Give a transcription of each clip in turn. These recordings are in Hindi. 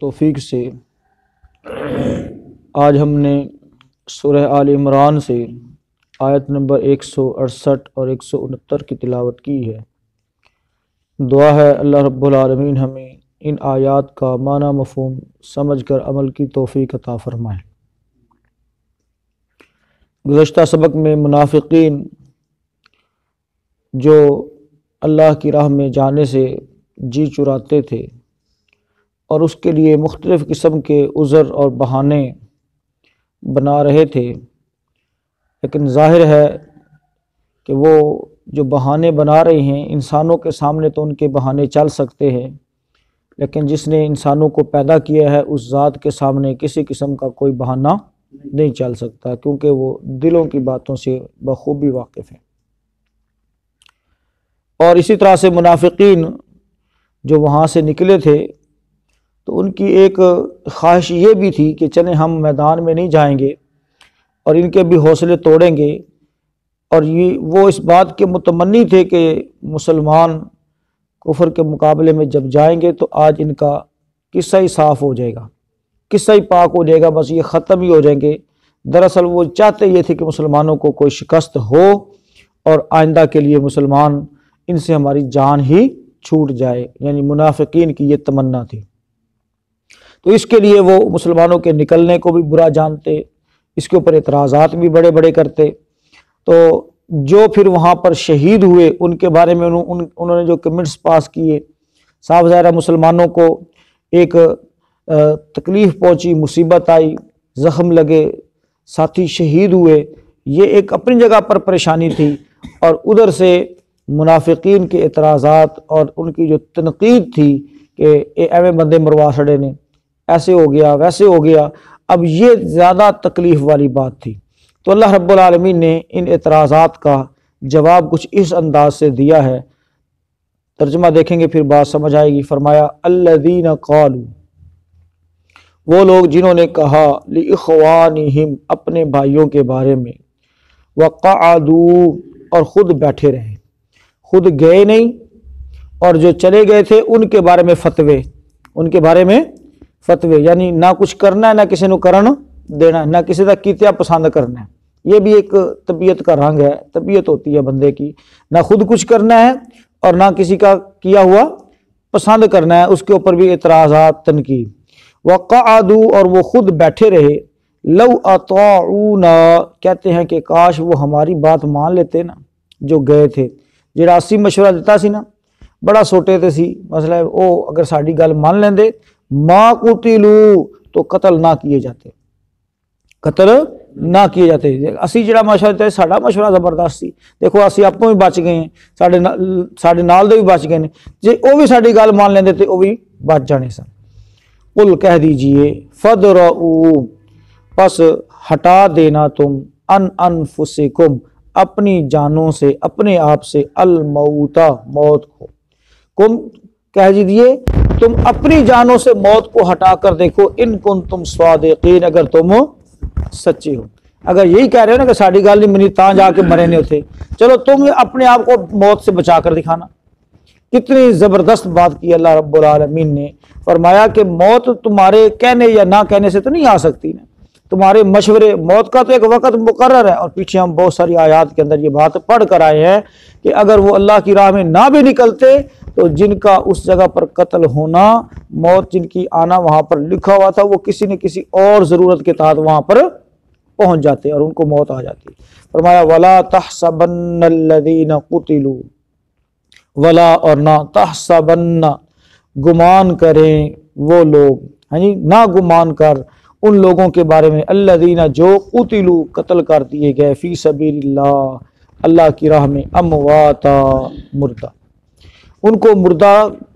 तौफीक से आज हमने सूरह आल इमरान से आयत नंबर 168 और 169 की तिलावत की है। दुआ है अल्लाह रब्बुल आलमीन हमें इन आयात का माना मफ़हूम समझकर अमल की तौफीक अता फरमाए। गुज़श्ता सबक में मुनाफिकीन जो अल्लाह की राह में जाने से जी चुराते थे और उसके लिए मुख्तलिफ़ किस्म के उज़र और बहाने बना रहे थे, लेकिन ज़ाहिर है कि वो जो बहाने बना रहे हैं इंसानों के सामने तो उनके बहाने चल सकते हैं, लेकिन जिसने इंसानों को पैदा किया है उस ज़ात के सामने किसी किस्म का कोई बहाना नहीं चल सकता, क्योंकि वो दिलों की बातों से बखूबी वाकिफ़ है। और इसी तरह से मुनाफिकीन जो वहाँ से निकले थे तो उनकी एक ख्वाहिश ये भी थी कि चलें हम मैदान में नहीं जाएंगे और इनके भी हौसले तोड़ेंगे, और ये वो इस बात के मुतमन्नी थे कि मुसलमान कुफर के मुकाबले में जब जाएंगे तो आज इनका किस्सा ही साफ़ हो जाएगा, किस्सा ही पाक हो जाएगा, बस ये ख़त्म ही हो जाएंगे। दरअसल वो चाहते ये थे कि मुसलमानों को कोई शिकस्त हो और आइंदा के लिए मुसलमान इनसे हमारी जान ही छूट जाए, यानी मुनाफिकीन की ये तमन्ना थी। तो इसके लिए वो मुसलमानों के निकलने को भी बुरा जानते, इसके ऊपर एतराज़ात भी बड़े बड़े करते। तो जो फिर वहाँ पर शहीद हुए उनके बारे में उन्होंने जो कमेंट्स पास किए, साफ ज़ाहिर मुसलमानों को एक तकलीफ़ पहुँची, मुसीबत आई, ज़ख्म लगे, साथी शहीद हुए, ये एक अपनी जगह पर परेशानी थी। और उधर से मुनाफिकीन के एतराज़ात और उनकी जो तनकीद थी कि एवं बंदे मरवा छड़े ने, ऐसे हो गया वैसे हो गया, अब ये ज़्यादा तकलीफ़ वाली बात थी। तो अल्लाह रब्बुल आलमीन ने इन एतराज़ात का जवाब कुछ इस अंदाज से दिया है, तर्जुमा देखेंगे फिर बात समझ आएगी। फरमाया अल्लज़ीना क़ालू, वो लोग जिन्होंने कहा लिइख़वानिहिम, अपने भाइयों के बारे में, वक़अदू, और ख़ुद बैठे रहे, खुद गए नहीं, और जो चले गए थे उनके बारे में फतवे, उनके बारे में फतवे, यानी ना कुछ करना है ना किसी को करन देना, ना किसी का कीतिया पसंद करना है। ये भी एक तबीयत का रंग है, तबीयत होती है बंदे की, ना खुद कुछ करना है और ना किसी का किया हुआ पसंद करना है, उसके ऊपर भी एतराज़ात, तनकीद। वक़अदू, और वो खुद बैठे रहे, लौ अताऊना, कहते हैं कि काश वो हमारी बात मान लेते ना, जो गए थे, ਜਿਹੜਾ ਅਸੀਂ मशवरा दिता सी ना, बड़ा सोटे ते सी मसला है, वो अगर साड़ी गल मान लेंदे, मां कुतिलू, तो कतल ना किए जाते, कतल ना किए जाते। असी जिहड़ा मशवरा दिता साडा मशवरा जबरदस्त सी, देखो असी आपों भी बच गए हैं, साडे नाल दे भी बच गए ने, जे वो भी साडी गल मान लेंदे ते वो भी बच जाने सन। कुल, कह दीजिए, फदरऊ, बस हटा देना तुम, अनफुसिकुम, अपनी जानों से, अपने आप से, अल मौता, मौत को, कुम, कह दीजिए तुम अपनी जानों से मौत को हटा कर देखो, इन कुन तुम स्वादिकीन, अगर तुम सच्चे हो। अगर यही कह रहे हो ना कि साड़ी गल नहीं मनी ता जाके मरे ने उथे, चलो तुम अपने आप को मौत से बचा कर दिखाना। कितनी ज़बरदस्त बात की अल्लाह रब्बुल आलमीन ने। फरमाया कि मौत तुम्हारे कहने या ना कहने से तो नहीं आ सकती ना, तुम्हारे मशवरे, मौत का तो एक वक़्त मुकर्रर है। और पीछे हम बहुत सारी आयात के अंदर ये बात पढ़ कर आए हैं कि अगर वो अल्लाह की राह में ना भी निकलते तो जिनका उस जगह पर कत्ल होना, मौत जिनकी आना वहाँ पर लिखा हुआ था, वो किसी न किसी और ज़रूरत के तहत वहाँ पर पहुँच जाते और उनको मौत आ जाती। फरमाया वला तहसबन्नल्लज़ीना कुतिलू, वला, और ना, तहसबन्ना, गुमान करें वो लोग, हाँ जी, ना गुमान कर उन लोगों के बारे में, अल्लज़ीना, जो कुतिलू, कत्ल कर दिए गए, फ़ी सबीलिल्लाह, अल्लाह की राह में, अमवाता, मुर्दा, उनको मुर्दा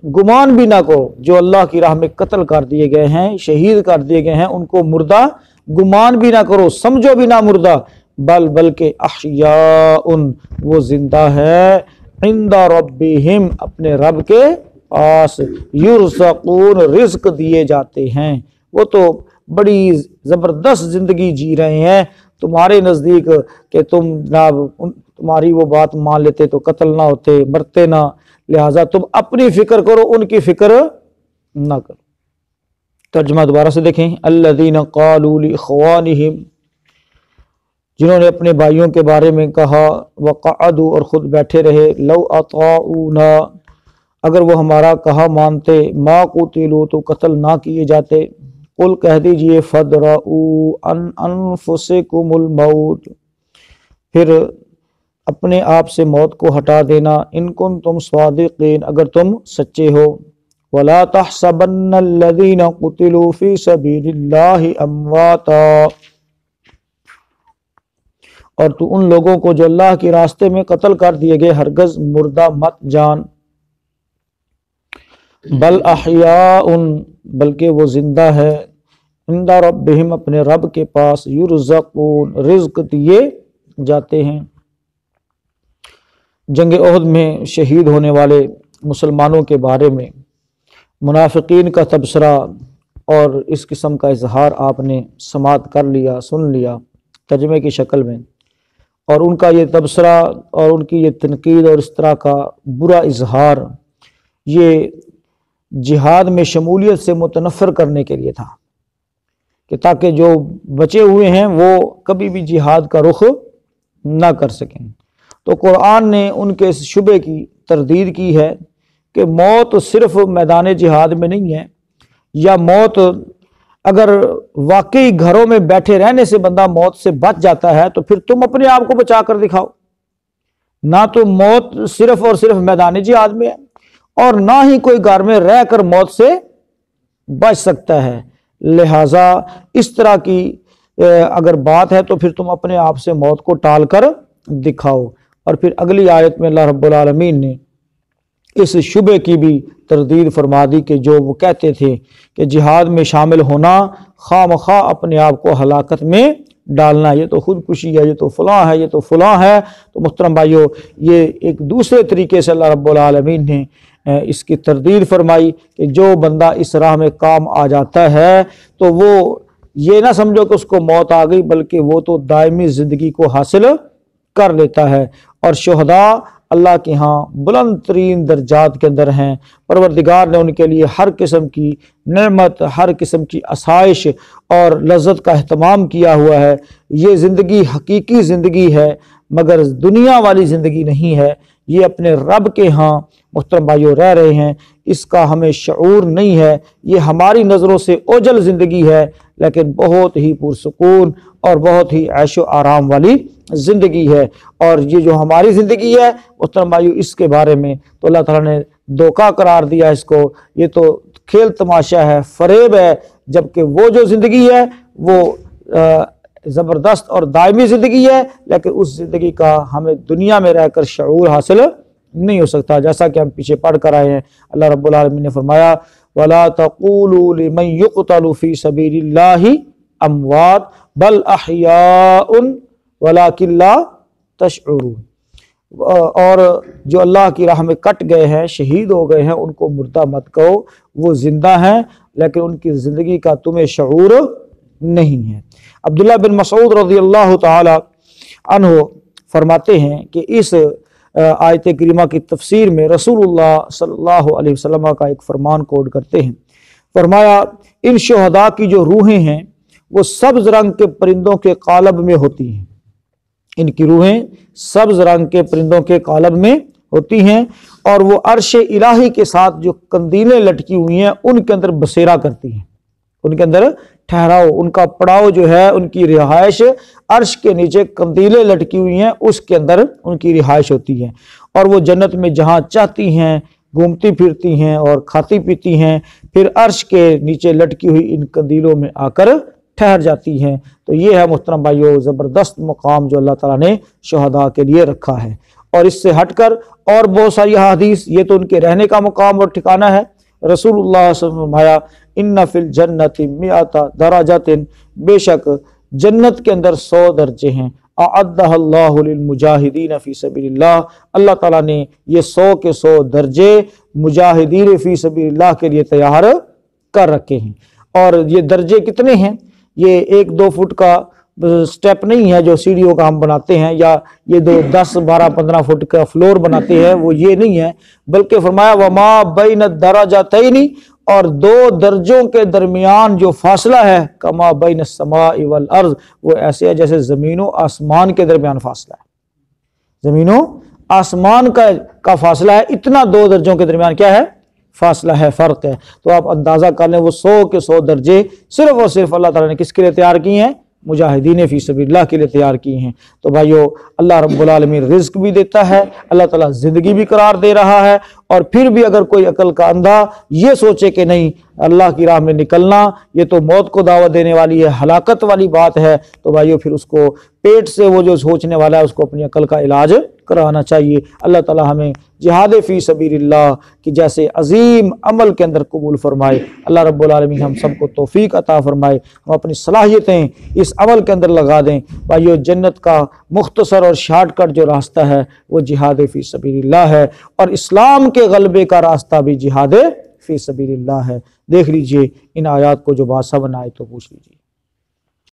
गुमान भी ना करो, जो अल्लाह की राह में कत्ल कर दिए गए हैं, शहीद कर दिए गए हैं, उनको मुर्दा गुमान भी ना करो, समझो भी ना मुर्दा, बल्कि अहयाउन, वो जिंदा है, इंदा रब्बिहिम, अपने रब के पास, युरज़क़ून, रिज़्क़ दिए जाते हैं। वो तो बड़ी ज़बरदस्त ज़िंदगी जी रहे हैं तुम्हारे नज़दीक कि तुम जनाब तुम्हारी वो बात मान लेते तो कत्ल ना होते, मरते ना, लिहाजा तुम अपनी फ़िक्र करो, उनकी फ़िक्र ना करो। तर्जुमा दोबारा से देखें, अल्लज़ीना क़ालू लिइख़वानिहिम, जिन्होंने अपने भाइयों के बारे में कहा, वक़अदू, और ख़ुद बैठे रहे, लौ अताऊना, अगर वो हमारा कहा मानते, मा क़ुतिलू, तो कत्ल ना किए जाते। कुल, कह दीजिए, फ़द्रऊ अन अनफुसिकुमुल मौत, फिर अपने आप से मौत को हटा देना, इन कुंतुम स्वादिक़ीन, अगर तुम सच्चे हो। वला तहसबन्नल्लज़ीना क़ुतिलू फ़ी सबीलिल्लाहि अम्वाता, और तू उन लोगों को जो अल्लाह के रास्ते में कत्ल कर दिए गए हरगज मुर्दा मत जान। बल अहयाउन, बल्कि वो जिंदा है, इंदा रब्बिहिम, अपने रब के पास, युरज़क़ून, रिज़्क़ दिए जाते हैं। जंग ओहद में शहीद होने वाले मुसलमानों के बारे में मुनाफिकीन का तबसरा और इस किस्म का इजहार आपने समात कर लिया, सुन लिया तर्जमे की शक्ल में, और उनका ये तबसरा और उनकी ये तनकीद और इस तरह का बुरा इजहार ये जिहाद में शमूलियत से मुतनफ़र करने के लिए था, कि ताकि जो बचे हुए हैं वो कभी भी जिहाद का रुख ना कर सकें। तो कुरान ने उनके इस शुबे की तरदीद की है कि मौत सिर्फ मैदान जिहाद में नहीं है, या मौत अगर वाकई घरों में बैठे रहने से बंदा मौत से बच जाता है तो फिर तुम अपने आप को बचा कर दिखाओ। ना तो मौत सिर्फ और सिर्फ मैदान जिहाद में है, और ना ही कोई घर में रहकर मौत से बच सकता है। लिहाजा इस तरह की अगर बात है तो फिर तुम अपने आप से मौत को टाल कर दिखाओ। और फिर अगली आयत में अल्लाह रब्बुल आलमीन ने इस शुबे की भी तरदीद फरमा दी कि जो वो कहते थे कि जिहाद में शामिल होना खामखा अपने आप को हलाकत में डालना, ये तो खुदकुशी है, ये तो फलां है, ये तो फलां है। तो मुहतरम भाइयों, ये एक दूसरे तरीके से अल्लाह रब्बुल आलमीन ने इसकी तरदीद फरमाई कि जो बंदा इस राह में काम आ जाता है तो वो ये ना समझो कि उसको मौत आ गई, बल्कि वो तो दायमी ज़िंदगी को हासिल कर लेता है। और शुहदा अल्लाह के यहाँ बुलंद तरीन दर्जात के अंदर हैं। परवरदिगार ने उनके लिए हर किस्म की नेमत, हर किस्म की आसाइश और लज्जत का अहतमाम किया हुआ है। ये ज़िंदगी हकीकी ज़िंदगी है, मगर दुनिया वाली ज़िंदगी नहीं है। ये अपने रब के यहाँ मुहतरम भाइयों रह रहे हैं, इसका हमें शऊर नहीं है। ये हमारी नज़रों से ओझल ज़िंदगी है, लेकिन बहुत ही पुरसुकून और बहुत ही ऐशो आराम वाली ज़िंदगी है। और ये जो हमारी ज़िंदगी है मुहतरम भाइयों, इसके बारे में तो अल्लाह ताला ने धोखा करार दिया इसको। ये तो खेल तमाशा है, फरेब है, जबकि वो जो ज़िंदगी है वो ज़बरदस्त और दायमी ज़िंदगी है, लेकिन उस ज़िंदगी का हमें दुनिया में रहकर शऊर हासिल नहीं हो सकता। जैसा कि हम पीछे पढ़ कर आए हैं, अल्लाह रब्बुल आलमीन ने फरमाया, वला तक़ूलू लिमन युक़तलु फ़ी सबीलिल्लाहि अमवात बल अहयाउन वलाकिन ला तशऊरून। और जो अल्लाह की राह में कट गए हैं, शहीद हो गए हैं, उनको मुर्दा मत कहो, वो जिंदा हैं, लेकिन उनकी ज़िंदगी का तुम्हें शऊर नहीं है। अब्दुल्लाह बिन मसूद रज़ियल्लाहु ताला अन्हु फरमाते हैं कि इस आयत करीमा की तफसीर में रसूलुल्लाह सल्लल्लाहु अलैहि वसल्लम का एक फरमान कोड करते हैं। फरमाया, इन शुहदा की जो रूहें हैं वो सब्ज रंग के परिंदों के कालब में होती हैं। इनकी रूहें सब्ज रंग के परिंदों के कालब में होती हैं, और वो अर्श इलाही के साथ जो कंदीलें लटकी हुई हैं उनके अंदर बसेरा करती हैं, उनके अंदर ठहराव, उनका पड़ाव जो है, उनकी रिहाइश अर्श के नीचे कंदीलें लटकी हुई हैं, उसके अंदर उनकी रिहाइश होती है। और वो जन्नत में जहाँ चाहती हैं घूमती फिरती हैं और खाती पीती हैं, फिर अर्श के नीचे लटकी हुई इन कंदीलों में आकर ठहर जाती हैं। तो ये है मुहतरम भाइयों ज़बरदस्त मुकाम जो अल्लाह ताला ने शुहदा के लिए रखा है। और इससे हटकर और बहुत सारी हदीस, ये तो उनके रहने का मुकाम और ठिकाना है। रसूलुल्लाह सल्लल्लाहु अलैहि वसल्लम फरमाया, इन्ना फिल जन्नति मिअता दरजातिन, बेशक जन्नत के अंदर 100 दर्जे हैं। अअद्दहल्लाहु लिल मुजाहिदीन फी सबीलिल्लाह, अल्लाह ताला ने ये 100 के 100 दर्जे मुजाहिदीन फी सबीलिल्लाह के लिए तैयार कर रखे हैं। और ये दर्जे कितने हैं? ये 1-2 फुट का स्टेप नहीं है जो सीढ़ियों का हम बनाते हैं, या ये 10, 12, 15 फुट का फ्लोर बनाते हैं, वो ये नहीं है। बल्कि फरमाया, वमा बैन दरजातैनी, और दो दर्जों के दरमियान जो फासला है कमा बैन समाई वल अर्ज, वो ऐसे है जैसे ज़मीनों आसमान के दरमियान फासला है। ज़मीनों आसमान का फासला है, इतना दो दर्जों के दरमियान क्या है, फासला है, फ़र्क है। तो आप अंदाज़ा कर लें वो 100 के 100 दर्जे सिर्फ और सिर्फ अल्लाह ताला ने किसके लिए तैयार किए हैं, मुजाहिदीन फ़ी सबीलिल्लाह के लिए तैयार की हैं। तो भाइयों अल्लाह रब्बुल आलमीन रिज़्क़ भी देता है, अल्लाह ताला ज़िंदगी भी करार दे रहा है, और फिर भी अगर कोई अकल का अंधा ये सोचे कि नहीं अल्लाह की राह में निकलना ये तो मौत को दावत देने वाली है, हलाकत वाली बात है, तो भाइयों फिर उसको पेट से वो जो सोचने वाला है उसको अपनी अकल का इलाज कराना चाहिए। अल्लाह ताला हमें जिहाद फ़ी सबीलिल्लाह की जैसे अजीम अमल के अंदर कबूल फरमाए। अल्लाह रब्बुल आलमीन हम सबको तौफीक अता फरमाए, हम अपनी सलाहियतें इस अमल के अंदर लगा दें। भाइयों जन्नत का मुख्तसर और शार्टकट जो रास्ता है वो जिहाद फ़ी सबीलिल्लाह है, और इस्लाम के गलबे का रास्ता भी जिहाद फ़ी सबीलिल्लाह है। देख लीजिए इन आयात को, जो बादशाह बनाए तो पूछ लीजिए।